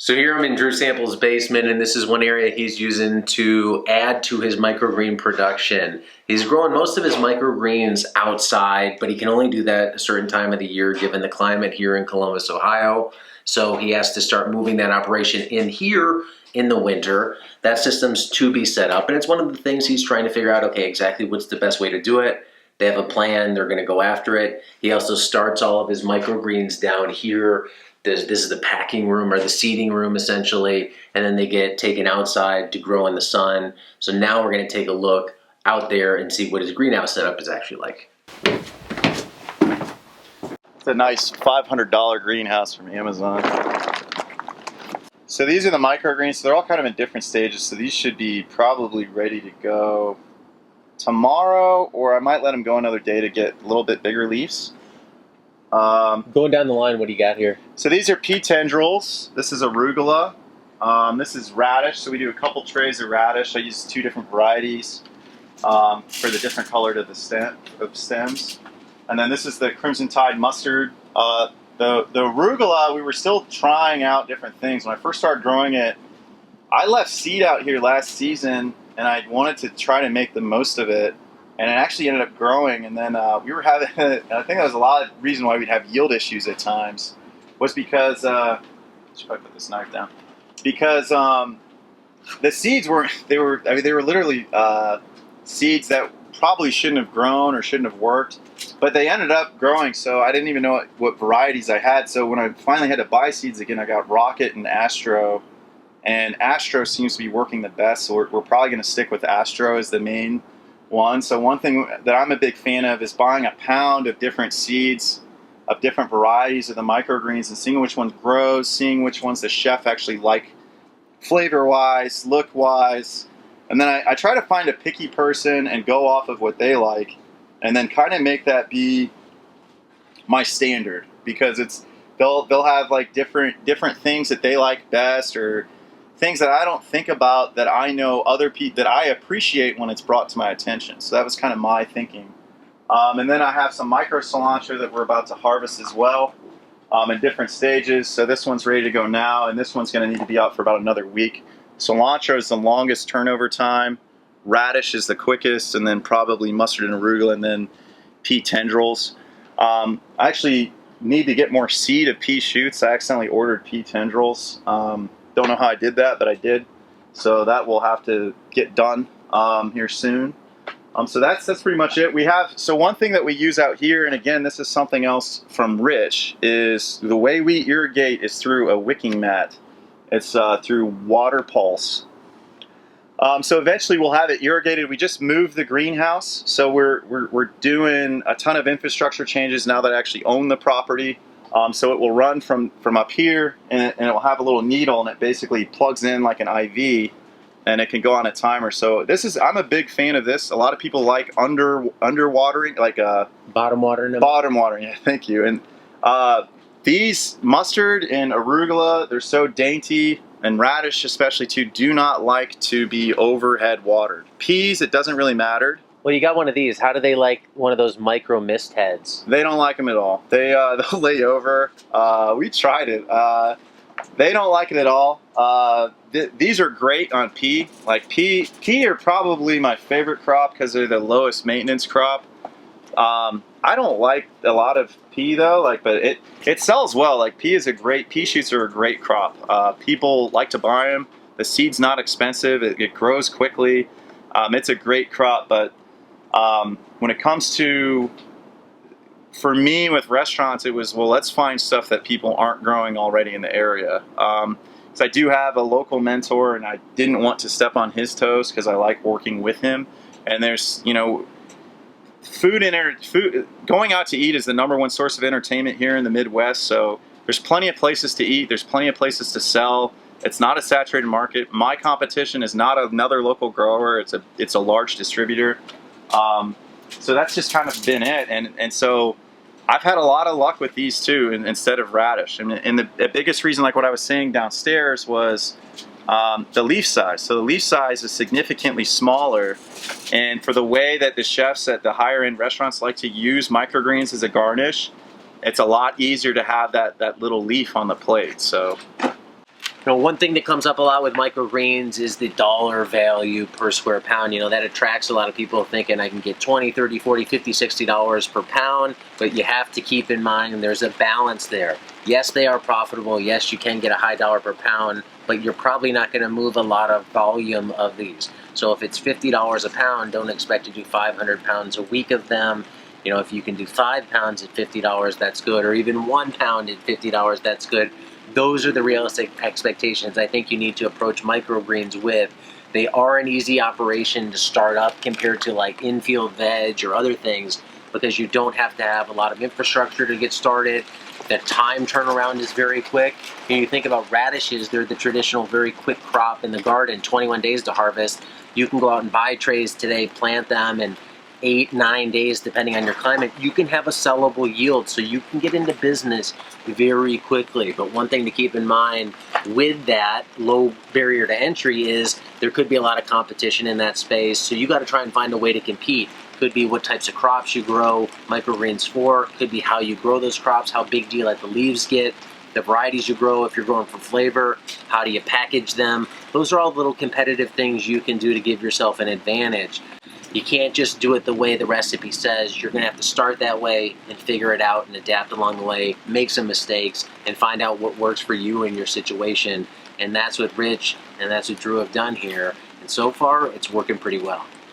So here I'm in Drew Sample's basement, and this is one area he's using to add to his microgreen production. He's growing most of his microgreens outside, but he can only do that a certain time of the year given the climate here in Columbus, Ohio. So he has to start moving that operation in here in the winter. That system's to be set up, and it's one of the things he's trying to figure out, okay, exactly what's the best way to do it. They have a plan, they're gonna go after it. He also starts all of his microgreens down here. This is the packing room or the seeding room essentially, and then they get taken outside to grow in the sun. So now we're gonna take a look out there and see what his greenhouse setup is actually like. It's a nice $500 greenhouse from Amazon. So these are the microgreens. So they're all kind of in different stages. So these should be probably ready to go tomorrow, or I might let them go another day to get a little bit bigger leaves. Going down the line, what do you got here? So these are pea tendrils. This is arugula. This is radish. So we do a couple trays of radish. I use 2 different varieties for the different color of the stems. And then this is the Crimson Tide mustard. The arugula, we were still trying out different things. When I first started growing it, I left seed out here last season, and I wanted to try to make the most of it. And it actually ended up growing, and then we were having, and I think that was a lot of reason why we'd have yield issues at times, was because, I should probably put this knife down, because the seeds were literally seeds that probably shouldn't have grown or shouldn't have worked, but they ended up growing, so I didn't even know what varieties I had. So when I finally had to buy seeds again, I got Rocket and Astro, and Astro seems to be working the best, so we're probably going to stick with Astro as the main one. So one thing that I'm a big fan of is buying a pound of different seeds of different varieties of the microgreens and seeing which ones grows, seeing which ones the chef actually like flavor-wise, look-wise. And then I try to find a picky person and go off of what they like, and then kind of make that be my standard, because they'll have like different things that they like best, or things that I don't think about that I know other people that I appreciate when it's brought to my attention. So that was kind of my thinking. And then I have some micro cilantro that we're about to harvest as well, in different stages. So this one's ready to go now, and this one's going to need to be out for about another week. Cilantro is the longest turnover time. Radish is the quickest, and then probably mustard and arugula, and then pea tendrils. I actually need to get more seed of pea shoots. I accidentally ordered pea tendrils. Don't know how I did that, but I did. So that will have to get done here soon. So that's pretty much it. So one thing that we use out here, and again, this is something else from Rich, is the way we irrigate is through a wicking mat. It's through water pulse. So eventually we'll have it irrigated. We just moved the greenhouse, so we're doing a ton of infrastructure changes now that I actually own the property. So it will run from up here, and it will have a little needle, and it basically plugs in like an IV, and it can go on a timer. So I'm a big fan of this. A lot of people like underwatering, like bottom watering them. Bottom watering, yeah, thank you. And these mustard and arugula, they're so dainty, and radish especially too, do not like to be overhead watered. Peas, it doesn't really matter. Well, you got one of these. How do they like one of those micro mist heads? They don't like them at all. They'll lay over. We tried it. They don't like it at all. These are great on pea. Like pea are probably my favorite crop because they're the lowest maintenance crop. I don't like a lot of pea though, but it sells well. Like pea shoots are a great crop. People like to buy them. The seed's not expensive. It grows quickly. It's a great crop, but when it comes to, for me with restaurants, it was, well, let's find stuff that people aren't growing already in the area. Because I do have a local mentor, and I didn't want to step on his toes because I like working with him. And there's, going out to eat is the #1 source of entertainment here in the Midwest. So there's plenty of places to eat. There's plenty of places to sell. It's not a saturated market. My competition is not another local grower. It's a large distributor. So that's just kind of been it. And so I've had a lot of luck with these too, instead of radish. And the biggest reason, like what I was saying downstairs, was the leaf size. So the leaf size is significantly smaller. And for the way that the chefs at the higher end restaurants like to use microgreens as a garnish, it's a lot easier to have that little leaf on the plate. So One thing that comes up a lot with microgreens is the dollar value per square pound. That attracts a lot of people thinking I can get 20, 30, 40, 50, $60 per pound, but you have to keep in mind there's a balance there. Yes, they are profitable. Yes, you can get a high dollar per pound, but you're probably not going to move a lot of volume of these. So if it's $50 a pound, don't expect to do 500 pounds a week of them. If you can do 5 pounds at $50, that's good, or even 1 pound at $50, that's good. Those are the realistic expectations I think you need to approach microgreens with. They are an easy operation to start up compared to like infield veg or other things, because you don't have to have a lot of infrastructure to get started. The time turnaround is very quick. You think about radishes, they're the traditional very quick crop in the garden, 21 days to harvest. You can go out and buy trays today, plant them, and 8, 9 days, depending on your climate, you can have a sellable yield. So you can get into business very quickly. But one thing to keep in mind with that low barrier to entry is there could be a lot of competition in that space. So you got to try and find a way to compete. Could be what types of crops you grow microgreens for. Could be how you grow those crops. How big do you let the leaves get? The varieties you grow, if you're growing for flavor, how do you package them? Those are all little competitive things you can do to give yourself an advantage. You can't just do it the way the recipe says. You're going to have to start that way and figure it out and adapt along the way, make some mistakes, and find out what works for you and your situation. And that's what Rich and that's what Drew have done here. And so far, it's working pretty well.